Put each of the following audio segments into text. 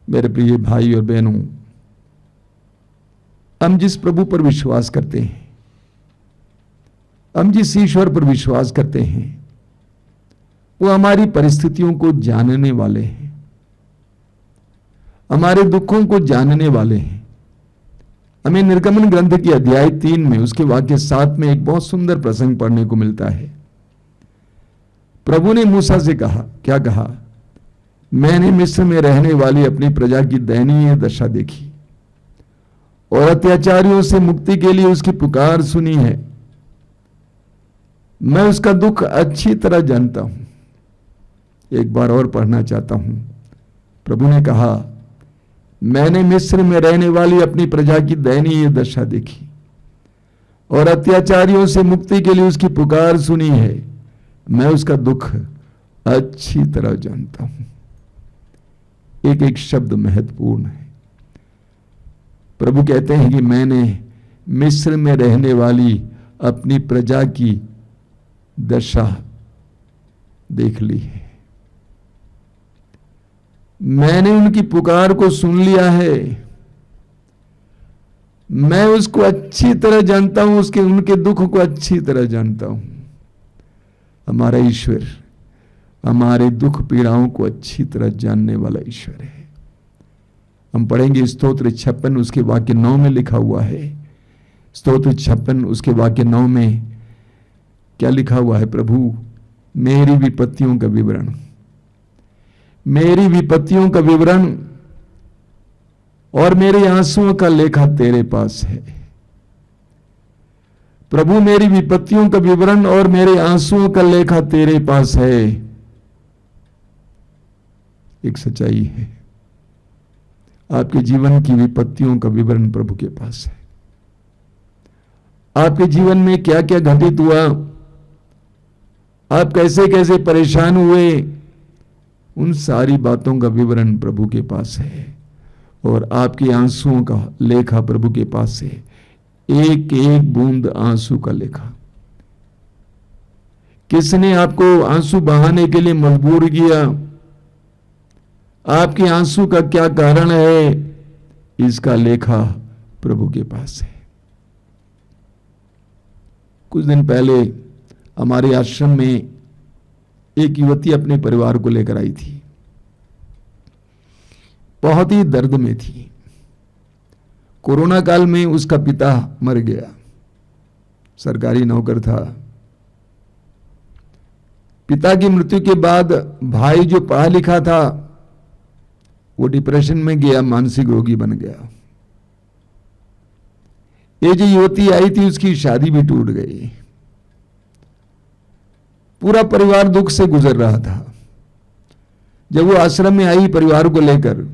मेरे प्रिय भाई और बहनों, हम जिस प्रभु पर विश्वास करते हैं, हम जिस ईश्वर पर विश्वास करते हैं, वो हमारी परिस्थितियों को जानने वाले हैं, हमारे दुखों को जानने वाले हैं। हमें निर्गमन ग्रंथ की अध्याय 3 में उसके वाक्य 7 में एक बहुत सुंदर प्रसंग पढ़ने को मिलता है। प्रभु ने मूसा से कहा, क्या कहा? मैंने मिस्र में रहने वाली अपनी प्रजा की दयनीय दशा देखी और अत्याचारियों से मुक्ति के लिए उसकी पुकार सुनी है। मैं उसका दुख अच्छी तरह जानता हूं। एक बार और पढ़ना चाहता हूं। प्रभु ने कहा, मैंने मिस्र में रहने वाली अपनी प्रजा की दयनीय दशा देखी और अत्याचारियों से मुक्ति के लिए उसकी पुकार सुनी है। मैं उसका दुख अच्छी तरह जानता हूं। एक एक शब्द महत्वपूर्ण है। प्रभु कहते हैं कि मैंने मिस्र में रहने वाली अपनी प्रजा की दशा देख ली है, मैंने उनकी पुकार को सुन लिया है, मैं उसको अच्छी तरह जानता हूं, उनके दुख को अच्छी तरह जानता हूं। हमारा ईश्वर हमारे दुख पीड़ाओं को अच्छी तरह जानने वाला ईश्वर है। हम पढ़ेंगे स्तोत्र 56 उसके वाक्य 9 में लिखा हुआ है। स्तोत्र 56 उसके वाक्य 9 में क्या लिखा हुआ है? प्रभु मेरी विपत्तियों का विवरण, मेरी विपत्तियों का विवरण और मेरे आंसुओं का लेखा तेरे पास है। प्रभु मेरी विपत्तियों का विवरण और मेरे आंसुओं का लेखा तेरे पास है। एक सच्चाई है, आपके जीवन की विपत्तियों का विवरण प्रभु के पास है। आपके जीवन में क्या क्या घटित हुआ, आप कैसे कैसे परेशान हुए, उन सारी बातों का विवरण प्रभु के पास है और आपके आंसुओं का लेखा प्रभु के पास है। एक एक बूंद आंसू का लेखा। किसने आपको आंसू बहाने के लिए मजबूर किया, आपके आंसू का क्या कारण है, इसका लेखा प्रभु के पास है। कुछ दिन पहले हमारे आश्रम में एक युवती अपने परिवार को लेकर आई थी। बहुत ही दर्द में थी। कोरोना काल में उसका पिता मर गया, सरकारी नौकर था। पिता की मृत्यु के बाद भाई जो पढ़ा लिखा था वो डिप्रेशन में गया, मानसिक रोगी बन गया। ये जो युवती आई थी उसकी शादी भी टूट गई। पूरा परिवार दुख से गुजर रहा था। जब वो आश्रम में आई परिवार को लेकर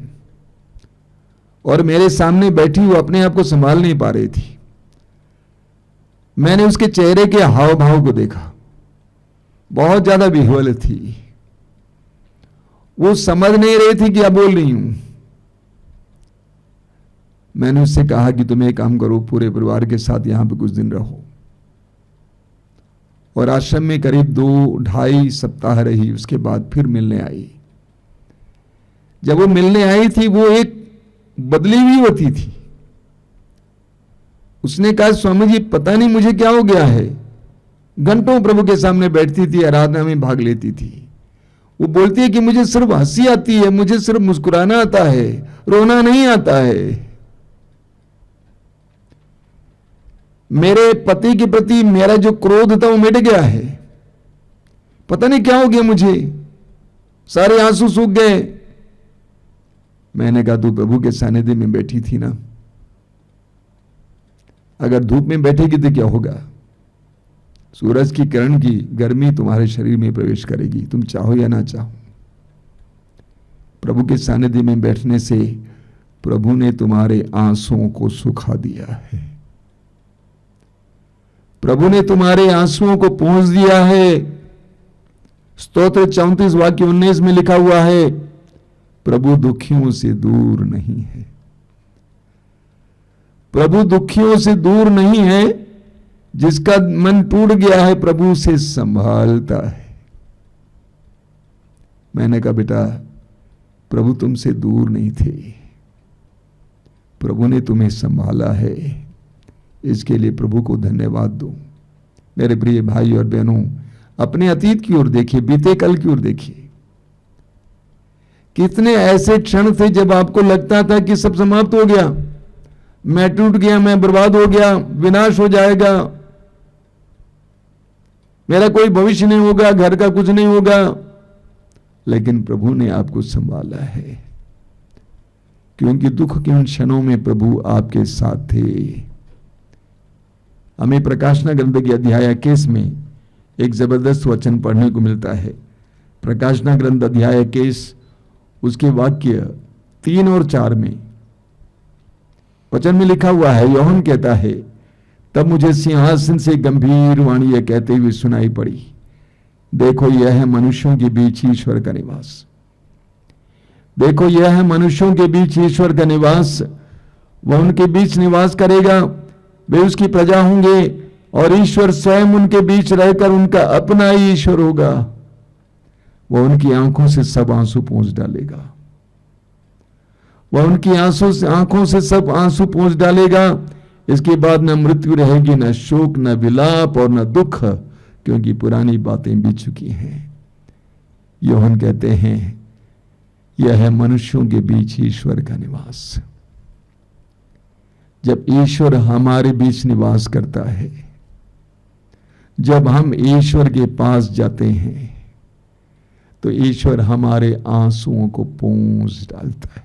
और मेरे सामने बैठी, वो अपने आप को संभाल नहीं पा रही थी। मैंने उसके चेहरे के हाव भाव को देखा, बहुत ज्यादा विह्वल थी। वो समझ नहीं रही थी क्या बोल रही हूं। मैंने उससे कहा कि तुम एक काम करो, पूरे परिवार के साथ यहां पे कुछ दिन रहो। और आश्रम में करीब 2-2.5 सप्ताह रही। उसके बाद फिर मिलने आई। जब वो मिलने आई थी वो एक बदली हुई होती थी। उसने कहा, स्वामी जी पता नहीं मुझे क्या हो गया है। घंटों प्रभु के सामने बैठती थी, आराधना में भाग लेती थी। वो बोलती है कि मुझे सिर्फ हंसी आती है, मुझे सिर्फ मुस्कुराना आता है, रोना नहीं आता है। मेरे पति के प्रति मेरा जो क्रोध था वो मिट गया है। पता नहीं क्या हो गया मुझे, सारे आंसू सूख गए। मैंने कहा, तू प्रभु के सानिध्य में बैठी थी ना, अगर धूप में बैठेगी तो क्या होगा? सूरज की किरण की गर्मी तुम्हारे शरीर में प्रवेश करेगी, तुम चाहो या ना चाहो। प्रभु के सानिध्य में बैठने से प्रभु ने तुम्हारे आंसुओं को सुखा दिया है। प्रभु ने तुम्हारे आंसुओं को पोंछ दिया है। स्तोत्र 34 वाक्य 19 में लिखा हुआ है, प्रभु दुखियों से दूर नहीं है। प्रभु दुखियों से दूर नहीं है, जिसका मन टूट गया है प्रभु उसे संभालता है। मैंने कहा, बेटा प्रभु तुमसे दूर नहीं थे, प्रभु ने तुम्हें संभाला है। इसके लिए प्रभु को धन्यवाद दो। मेरे प्रिय भाई और बहनों, अपने अतीत की ओर देखिए, बीते कल की ओर देखिए। कितने ऐसे क्षण थे जब आपको लगता था कि सब समाप्त हो गया, मैं टूट गया, मैं बर्बाद हो गया, विनाश हो जाएगा, मेरा कोई भविष्य नहीं होगा, घर का कुछ नहीं होगा। लेकिन प्रभु ने आपको संभाला है, क्योंकि दुख के उन क्षणों में प्रभु आपके साथ थे। हमें प्रकाशना ग्रंथ के अध्याय 21 में एक जबरदस्त वचन पढ़ने को मिलता है। प्रकाशना ग्रंथ अध्याय 21 उसके वाक्य 3 और 4 में वचन में लिखा हुआ है, यूहन्ना कहता है, तब मुझे सिंहासन से गंभीर वाणी यह कहते हुए सुनाई पड़ी, देखो यह है मनुष्यों के बीच ईश्वर का निवास। देखो यह है मनुष्यों के बीच ईश्वर का निवास। वह उनके बीच निवास करेगा, वे उसकी प्रजा होंगे और ईश्वर स्वयं उनके बीच रहकर उनका अपना ही ईश्वर होगा। वह उनकी आंखों से सब आंसू पोंछ डालेगा। वह उनकी आंखों से सब आंसू पोंछ डालेगा। इसके बाद न मृत्यु रहेगी, न शोक, न विलाप और न दुख, क्योंकि पुरानी बातें बीत चुकी हैं। यूहन्ना कहते हैं, यह है मनुष्यों के बीच ईश्वर का निवास। जब ईश्वर हमारे बीच निवास करता है, जब हम ईश्वर के पास जाते हैं, तो ईश्वर हमारे आंसुओं को पोंछ डालता है।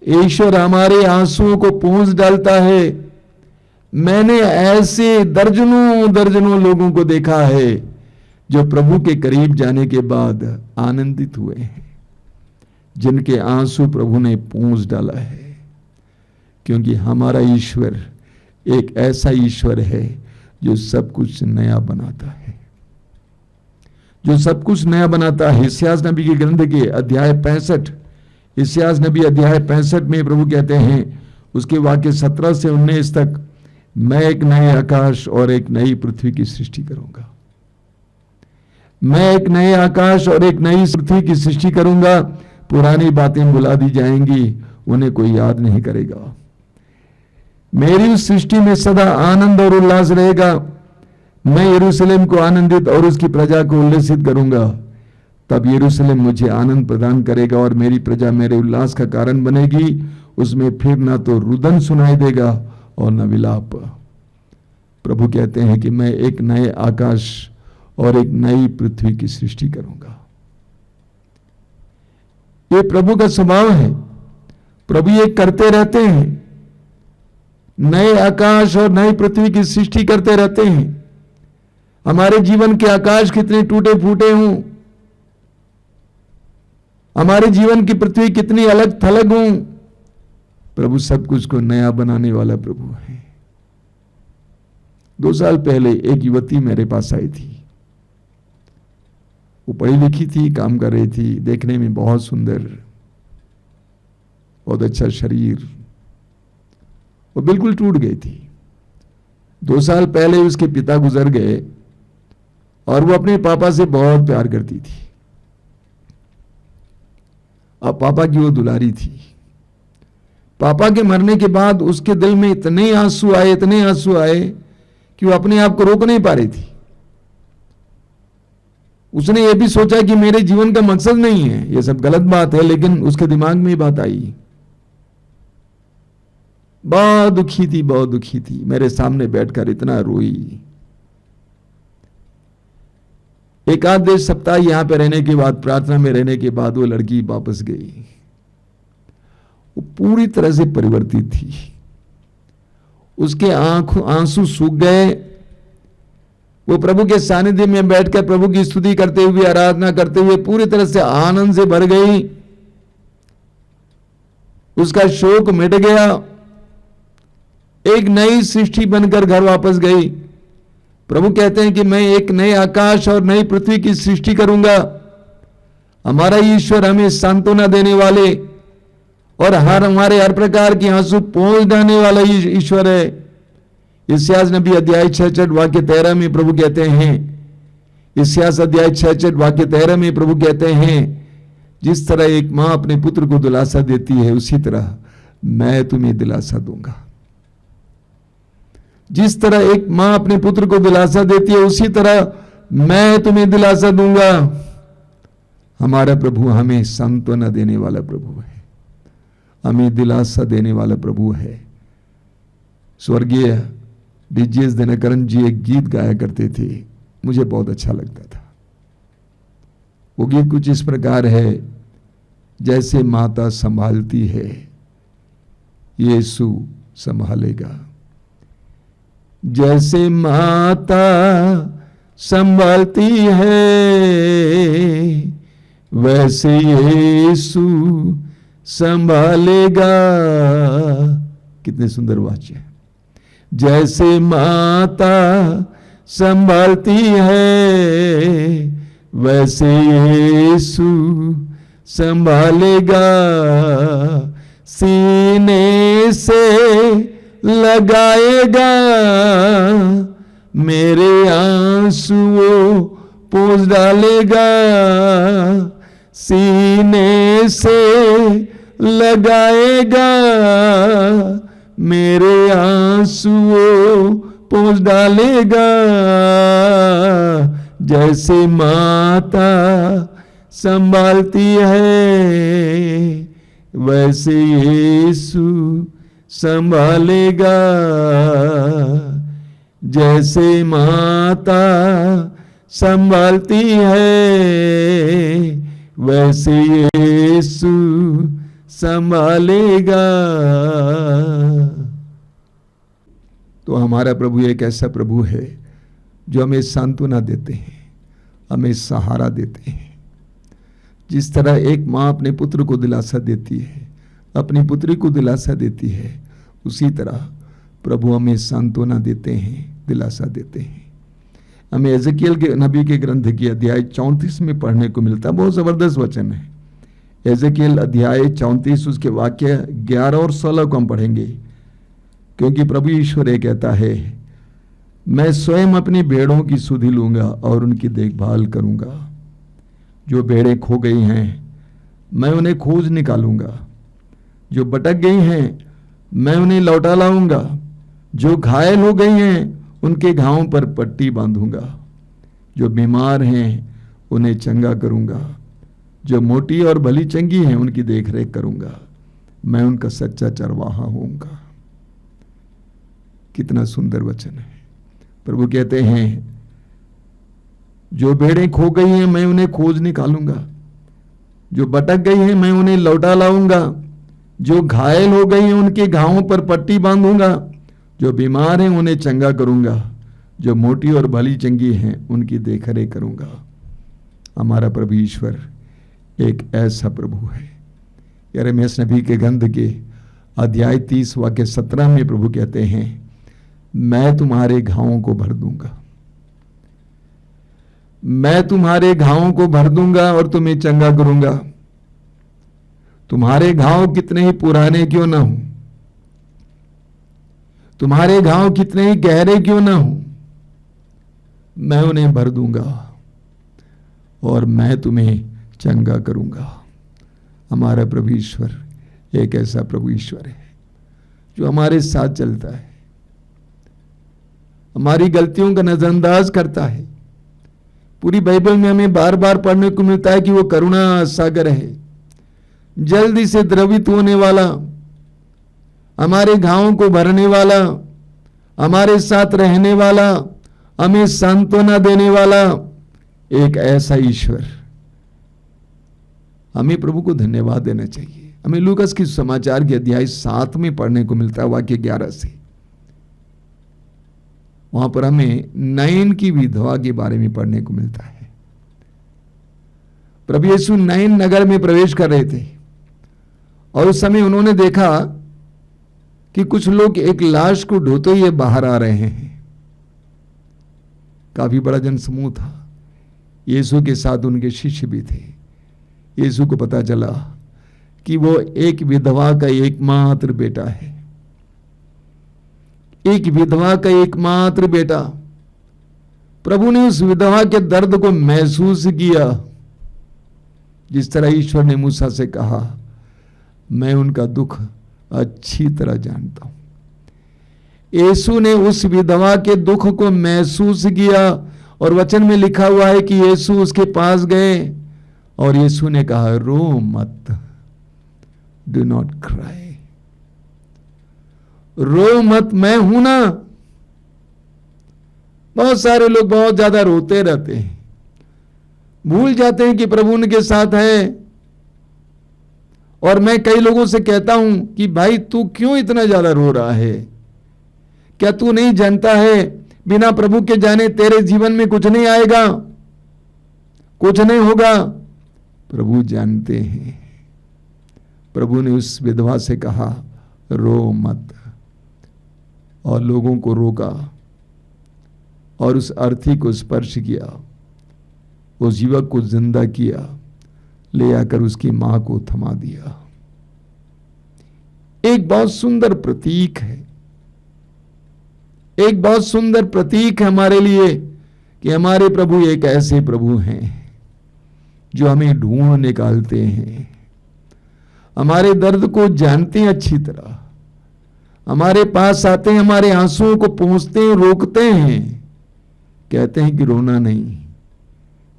ईश्वर हमारे आंसुओं को पोंछ डालता है। मैंने ऐसे दर्जनों दर्जनों लोगों को देखा है जो प्रभु के करीब जाने के बाद आनंदित हुए हैं, जिनके आंसू प्रभु ने पोंछ डाला है। क्योंकि हमारा ईश्वर एक ऐसा ईश्वर है जो सब कुछ नया बनाता है, जो सब कुछ नया बनाता है। इस्यास नबी के ग्रंथ के अध्याय 65, इस्यास नबी अध्याय 65 में प्रभु कहते हैं, उसके वाक्य 17 से 19 तक, मैं एक नए आकाश और एक नई पृथ्वी की सृष्टि करूंगा। मैं एक नए आकाश और एक नई पृथ्वी की सृष्टि करूंगा। पुरानी बातें भुला दी जाएंगी, उन्हें कोई याद नहीं करेगा। मेरी उस सृष्टि में सदा आनंद और उल्लास रहेगा। मैं यरूशलेम को आनंदित और उसकी प्रजा को उल्लसित करूंगा। तब यरूशलेम मुझे आनंद प्रदान करेगा और मेरी प्रजा मेरे उल्लास का कारण बनेगी। उसमें फिर ना तो रुदन सुनाई देगा और न विलाप। प्रभु कहते हैं कि मैं एक नए आकाश और एक नई पृथ्वी की सृष्टि करूंगा। ये प्रभु का स्वभाव है। प्रभु ये करते रहते हैं, नए आकाश और नई पृथ्वी की सृष्टि करते रहते हैं। हमारे जीवन के आकाश कितने टूटे फूटे हों, हमारे जीवन की पृथ्वी कितनी अलग थलग हों, प्रभु सब कुछ को नया बनाने वाला प्रभु है। 2 साल पहले एक युवती मेरे पास आई थी। वो पढ़ी लिखी थी, काम कर रही थी, देखने में बहुत सुंदर, बहुत अच्छा शरीर। वो बिल्कुल टूट गई थी। 2 साल पहले उसके पिता गुजर गए और वो अपने पापा से बहुत प्यार करती थी। अब पापा की वो दुलारी थी। पापा के मरने के बाद उसके दिल में इतने आंसू आए कि वो अपने आप को रोक नहीं पा रही थी। उसने ये भी सोचा कि मेरे जीवन का मकसद नहीं है, ये सब गलत बात है, लेकिन उसके दिमाग में ये बात आई। बहुत दुखी थी, मेरे सामने बैठकर इतना रोई। एक आध देश सप्ताह यहां पे रहने के बाद, प्रार्थना में रहने के बाद वो लड़की वापस गई। वो पूरी तरह से परिवर्तित थी। उसके आंसू सूख गए। वो प्रभु के सानिध्य में बैठकर प्रभु की स्तुति करते हुए, आराधना करते हुए पूरी तरह से आनंद से भर गई। उसका शोक मिट गया। एक नई सृष्टि बनकर घर वापस गई। प्रभु कहते हैं कि मैं एक नए आकाश और नई पृथ्वी की सृष्टि करूंगा। हमारा ईश्वर हमें सांत्वना देने वाले और हमारे हर प्रकार की आंसू पोंछ डालने वाला ईश्वर है। इस्यास नबी अध्याय 66 वाक्य 13 में प्रभु कहते हैं, इस्यास अध्याय 66 वाक्य 13 में प्रभु कहते हैं जिस तरह एक माँ अपने पुत्र को दिलासा देती है, उसी तरह मैं तुम्हें दिलासा दूंगा। जिस तरह एक माँ अपने पुत्र को दिलासा देती है, उसी तरह मैं तुम्हें दिलासा दूंगा। हमारा प्रभु हमें सांत्वना देने वाला प्रभु है, हमें दिलासा देने वाला प्रभु है। स्वर्गीय डीजीएस दिनकरन जी एक गीत गाया करते थे, मुझे बहुत अच्छा लगता था। वो गीत कुछ इस प्रकार है, जैसे माता संभालती है यीशु संभालेगा। जैसे माता संभालती है वैसे यीशु संभालेगा। कितने सुंदर वाक्य है। जैसे माता संभालती है वैसे यीशु संभालेगा। सीने से लगाएगा मेरे आंसुओं पोंछ डालेगा। सीने से लगाएगा मेरे आंसुओं पोंछ डालेगा। जैसे माता संभालती है वैसे यीशु संभालेगा। जैसे माता संभालती है वैसे यीशु संभालेगा। तो हमारा प्रभु एक ऐसा प्रभु है जो हमें सांत्वना देते हैं, हमें सहारा देते हैं। जिस तरह एक माँ अपने पुत्र को दिलासा देती है, अपनी पुत्री को दिलासा देती है, उसी तरह प्रभु हमें सांत्वना देते हैं, दिलासा देते हैं। हमें एजेकियल के नबी के ग्रंथ की अध्याय 34 में पढ़ने को मिलता है। बहुत जबरदस्त वचन है। एजेकियल अध्याय 34 उसके वाक्य 11 और 16 को हम पढ़ेंगे, क्योंकि प्रभु ईश्वर ये कहता है, मैं स्वयं अपनी भेड़ों की सुधि लूंगा और उनकी देखभाल करूंगा। जो भेड़ें खो गई हैं मैं उन्हें खोज निकालूंगा। जो भटक गई हैं मैं उन्हें लौटा लाऊंगा। जो घायल हो गई हैं उनके घावों पर पट्टी बांधूंगा। जो बीमार हैं उन्हें चंगा करूंगा। जो मोटी और भली चंगी हैं उनकी देखरेख करूंगा। मैं उनका सच्चा चरवाहा होऊंगा। कितना सुंदर वचन है। प्रभु कहते हैं, जो भेड़ें खो गई हैं मैं उन्हें खोज निकालूंगा। जो भटक गई हैं मैं उन्हें लौटा लाऊंगा। जो घायल हो गई हैं उनके घावों पर पट्टी बांधूंगा। जो बीमार हैं उन्हें चंगा करूंगा। जो मोटी और भली चंगी हैं उनकी देखरेख करूंगा। हमारा प्रभु ईश्वर एक ऐसा प्रभु है। यिर्मयाह नबी के ग्रंथ के अध्याय 30 वाक्य 17 में प्रभु कहते हैं, मैं तुम्हारे घावों को भर दूंगा। मैं तुम्हारे घावों को भर दूंगा और तुम्हें चंगा करूंगा। तुम्हारे घाव कितने ही पुराने क्यों ना हो, तुम्हारे घाव कितने ही गहरे क्यों ना हो, मैं उन्हें भर दूंगा और मैं तुम्हें चंगा करूंगा। हमारा प्रभु ईश्वर एक ऐसा प्रभु ईश्वर है जो हमारे साथ चलता है, हमारी गलतियों का नजरअंदाज करता है। पूरी बाइबल में हमें बार बार पढ़ने को मिलता है कि वो करुणा सागर है, जल्दी से द्रवित होने वाला, हमारे घावों को भरने वाला, हमारे साथ रहने वाला, हमें सांत्वना देने वाला एक ऐसा ईश्वर। हमें प्रभु को धन्यवाद देना चाहिए। हमें लूकास की समाचार के अध्याय 7 में पढ़ने को मिलता है वाक्य 11 से। वहां पर हमें नैन की विधवा के बारे में पढ़ने को मिलता है। प्रभु यीशु नैन नगर में प्रवेश कर रहे थे और उस समय उन्होंने देखा कि कुछ लोग एक लाश को ढोते हुए बाहर आ रहे हैं। काफी बड़ा जनसमूह था। यीशु के साथ उनके शिष्य भी थे। यीशु को पता चला कि वो एक विधवा का एकमात्र बेटा है, एक विधवा का एकमात्र बेटा। प्रभु ने उस विधवा के दर्द को महसूस किया जिस तरह ईश्वर ने मूसा से कहा, मैं उनका दुख अच्छी तरह जानता हूं। यीशु ने उस विधवा के दुख को महसूस किया और वचन में लिखा हुआ है कि यीशु उसके पास गए और यीशु ने कहा, रो मत, डू नॉट क्राई, रो मत, मैं हूं ना। बहुत सारे लोग बहुत ज्यादा रोते रहते हैं, भूल जाते हैं कि प्रभु उनके साथ है। और मैं कई लोगों से कहता हूं कि भाई तू क्यों इतना ज्यादा रो रहा है? क्या तू नहीं जानता है बिना प्रभु के जाने तेरे जीवन में कुछ नहीं आएगा, कुछ नहीं होगा? प्रभु जानते हैं। प्रभु ने उस विधवा से कहा, रो मत, और लोगों को रोका और उस अर्थी को स्पर्श किया, उस युवक को जिंदा किया, ले आकर उसकी मां को थमा दिया। एक बहुत सुंदर प्रतीक है, एक बहुत सुंदर प्रतीक है हमारे लिए कि हमारे प्रभु एक ऐसे प्रभु हैं जो हमें ढूंढ निकालते हैं, हमारे दर्द को जानते हैं अच्छी तरह, हमारे पास आते हैं, हमारे आंसुओं को पहुंचते हैं, रोकते हैं, कहते हैं कि रोना नहीं,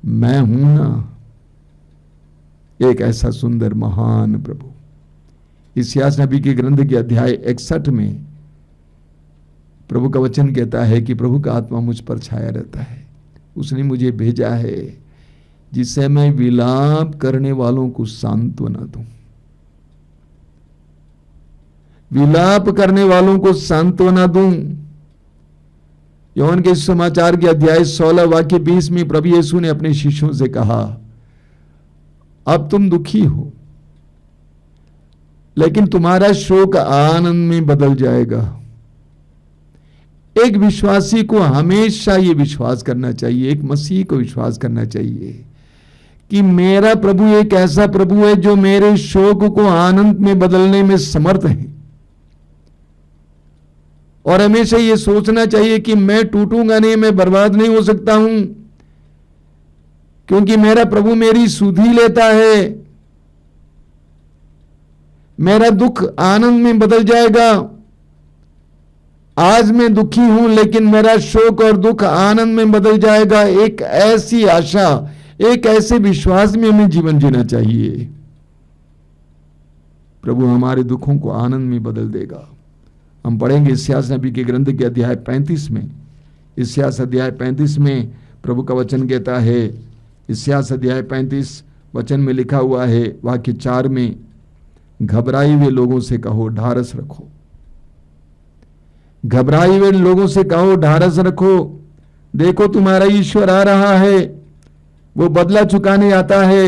मैं हूं ना। एक ऐसा सुंदर महान प्रभु। इस्यास नबी के ग्रंथ के अध्याय 61 में प्रभु का वचन कहता है कि प्रभु का आत्मा मुझ पर छाया रहता है, उसने मुझे भेजा है जिससे मैं विलाप करने वालों को सांत्वना दूं, विलाप करने वालों को सांत्वना दूं। यूहन्ना के समाचार के अध्याय 16 वाक्य 20 में प्रभु यीशु ने अपने शिष्यों से कहा, अब तुम दुखी हो लेकिन तुम्हारा शोक आनंद में बदल जाएगा। एक विश्वासी को हमेशा यह विश्वास करना चाहिए, एक मसीह को विश्वास करना चाहिए कि मेरा प्रभु एक ऐसा प्रभु है जो मेरे शोक को आनंद में बदलने में समर्थ है। और हमेशा यह सोचना चाहिए कि मैं टूटूंगा नहीं, मैं बर्बाद नहीं हो सकता हूं, क्योंकि मेरा प्रभु मेरी सुधि लेता है, मेरा दुख आनंद में बदल जाएगा। आज मैं दुखी हूं लेकिन मेरा शोक और दुख आनंद में बदल जाएगा। एक ऐसी आशा, एक ऐसे विश्वास में हमें जीवन जीना चाहिए। प्रभु हमारे दुखों को आनंद में बदल देगा। हम पढ़ेंगे इस्यास नबी के ग्रंथ के अध्याय 35 में। इस्यास अध्याय 35 में प्रभु का वचन कहता है, इस्यास अध्याय 35 वचन में लिखा हुआ है वाक्य 4 में, घबराए हुए लोगों से कहो ढारस रखो, घबराए हुए लोगों से कहो ढारस रखो, देखो तुम्हारा ईश्वर आ रहा है, वो बदला चुकाने आता है,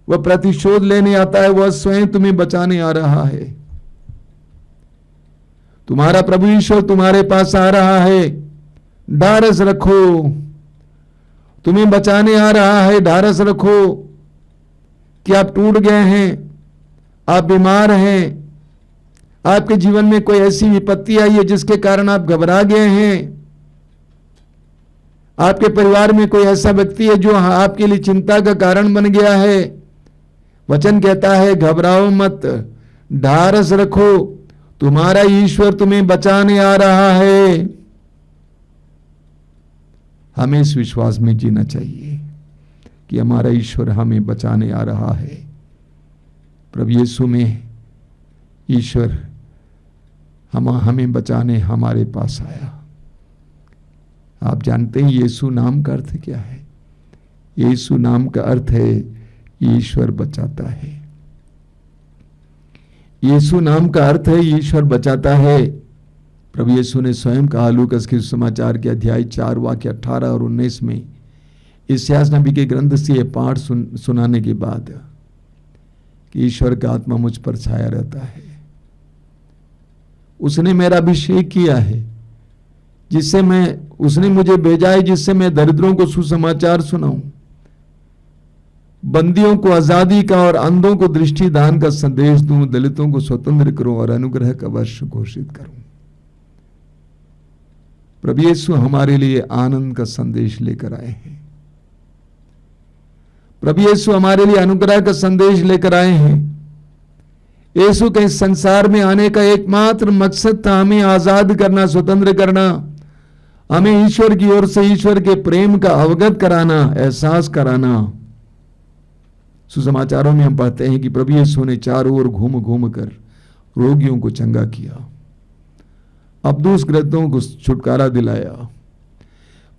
वह प्रतिशोध लेने आता है, वह स्वयं तुम्हें बचाने आ रहा है। तुम्हारा प्रभु ईश्वर तुम्हारे पास आ रहा है, ढारस रखो, तुम्हें बचाने आ रहा है, ढारस रखो। कि आप टूट गए हैं, आप बीमार हैं, आपके जीवन में कोई ऐसी विपत्ति आई है जिसके कारण आप घबरा गए हैं, आपके परिवार में कोई ऐसा व्यक्ति है जो आपके लिए चिंता का कारण बन गया है। वचन कहता है घबराओ मत, ढारस रखो, तुम्हारा ईश्वर तुम्हें बचाने आ रहा है। हमें इस विश्वास में जीना चाहिए कि हमारा ईश्वर हमें बचाने आ रहा है। प्रभु यीशु में ईश्वर हमें बचाने हमारे पास आया। आप जानते हैं यीशु नाम का अर्थ क्या है? यीशु नाम का अर्थ है ईश्वर बचाता है। यीशु नाम का अर्थ है ईश्वर बचाता है। प्रभु यीशु ने स्वयं कहा लूकास के समाचार के अध्याय 4 वाक्य 18 और 19 में, इस्यास नबी के ग्रंथ से यह पाठ सुनाने के बाद कि ईश्वर का आत्मा मुझ पर छाया रहता है, उसने मेरा अभिषेक किया है, उसने मुझे भेजा है जिससे मैं दरिद्रों को सुसमाचार सुनाऊं, बंदियों को आजादी का और अंधों को दृष्टि दान का संदेश दूं, दलितों को स्वतंत्र करूं और अनुग्रह का वर्ष घोषित करूं। प्रभु यीशु हमारे लिए आनंद का संदेश लेकर आए हैं। प्रभु यीशु हमारे लिए अनुग्रह का संदेश लेकर आए हैं। यीशु के इस संसार में आने का एकमात्र मकसद था हमें आजाद करना, स्वतंत्र करना, हमें ईश्वर की ओर से ईश्वर के प्रेम का अवगत कराना, एहसास कराना। सुसमाचारों में हम पढ़ते हैं कि प्रभु यीशु ने चारों ओर घूम घूम कर रोगियों को चंगा किया, अबदूसग्रस्तों को छुटकारा दिलाया।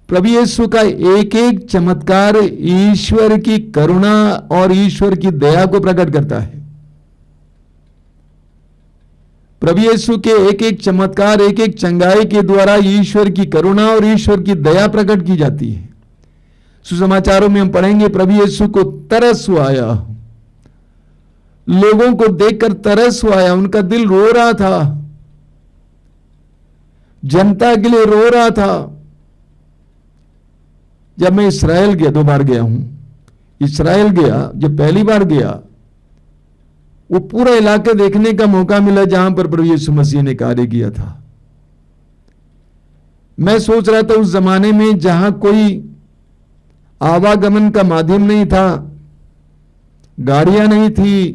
प्रभु यीशु का एक एक चमत्कार ईश्वर की करुणा और ईश्वर की दया को प्रकट करता है। प्रभु यीशु के एक एक चमत्कार, एक एक चंगाई के द्वारा ईश्वर की करुणा और ईश्वर की दया प्रकट की जाती है। सुसमाचारों में हम पढ़ेंगे प्रभु यीशु को तरस आया, लोगों को देखकर तरस आया, उनका दिल रो रहा था, जनता के लिए रो रहा था। जब मैं इस्राएल गया, 2 बार गया हूं, इस्राएल गया, जब पहली बार गया वो पूरा इलाका देखने का मौका मिला जहां पर प्रभु यीशु मसीह ने कार्य किया था। मैं सोच रहा था उस जमाने में जहां कोई आवागमन का माध्यम नहीं था, गाड़ियां नहीं थी,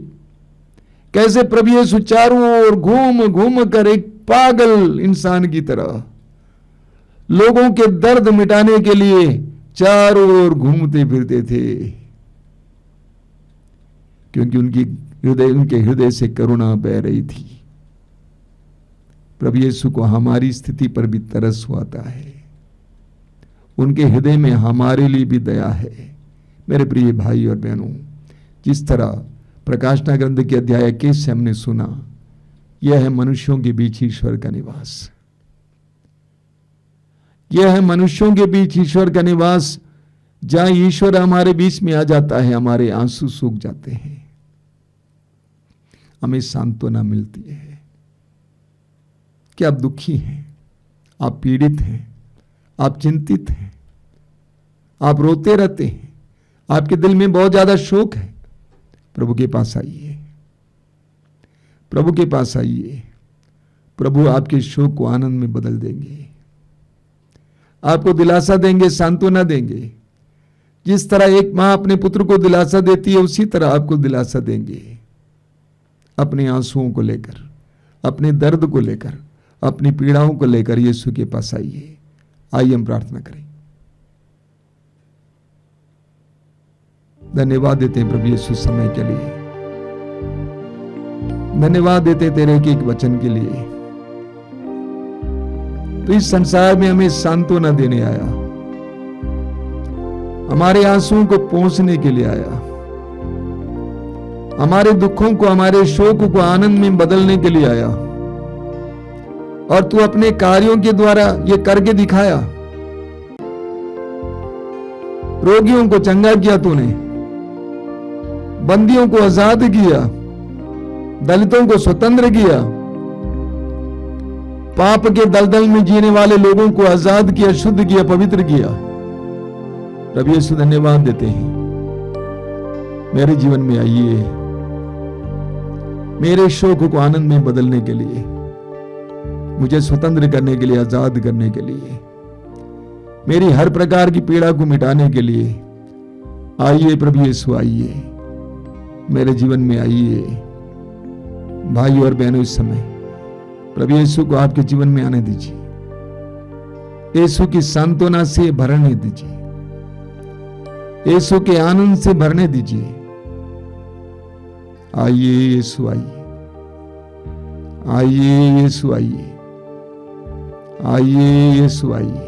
कैसे प्रभु यीशु चारों ओर घूम घूम कर एक पागल इंसान की तरह लोगों के दर्द मिटाने के लिए चारों ओर घूमते फिरते थे, क्योंकि उनके हृदय से करुणा बह रही थी। प्रभु यीशु को हमारी स्थिति पर भी तरस आता है, उनके हृदय में हमारे लिए भी दया है। मेरे प्रिय भाई और बहनों, जिस तरह प्रकाशना ग्रंथ के अध्याय 21 से हमने सुना, यह है मनुष्यों के बीच ईश्वर का निवास। यह है मनुष्यों के बीच ईश्वर का निवास, जहां ईश्वर हमारे बीच में आ जाता है, हमारे आंसू सूख जाते हैं, हमें सांत्वना मिलती है। क्या आप दुखी हैं, आप पीड़ित हैं, आप चिंतित हैं, आप रोते रहते हैं, आपके दिल में बहुत ज्यादा शोक है, प्रभु के पास आइए, प्रभु के पास आइए। प्रभु आपके शोक को आनंद में बदल देंगे, आपको दिलासा देंगे, सांत्वना देंगे। जिस तरह एक मां अपने पुत्र को दिलासा देती है, उसी तरह आपको दिलासा देंगे। अपने आंसुओं को लेकर, अपने दर्द को लेकर, अपनी पीड़ाओं को लेकर यीशु के पास आइए। आइए हम प्रार्थना करें। धन्यवाद देते हैं प्रभु यीशु समय के लिए, धन्यवाद देते तेरे एक वचन के लिए। तो इस संसार में हमें सांत्वना देने आया, हमारे आंसुओं को पोंछने के लिए आया, हमारे दुखों को, हमारे शोक को आनंद में बदलने के लिए आया। और तू अपने कार्यों के द्वारा ये करके दिखाया। रोगियों को चंगा किया तूने, बंदियों को आजाद किया, दलितों को स्वतंत्र किया, पाप के दलदल में जीने वाले लोगों को आजाद किया, शुद्ध किया, पवित्र किया। प्रभु यीशु धन्यवाद देते हैं। मेरे जीवन में आइए, मेरे शोक को आनंद में बदलने के लिए, मुझे स्वतंत्र करने के लिए, आजाद करने के लिए, मेरी हर प्रकार की पीड़ा को मिटाने के लिए आइए प्रभु यीशु, आइए मेरे जीवन में आइए। भाई और बहनों, इस समय प्रभु यीशु को आपके जीवन में आने दीजिए, यीशु की सांत्वना से भरने दीजिए, यीशु के आनंद से भरने दीजिए। आइए यीशु, आइए, आइए यीशु, आइए, आइए यीशु, आइए।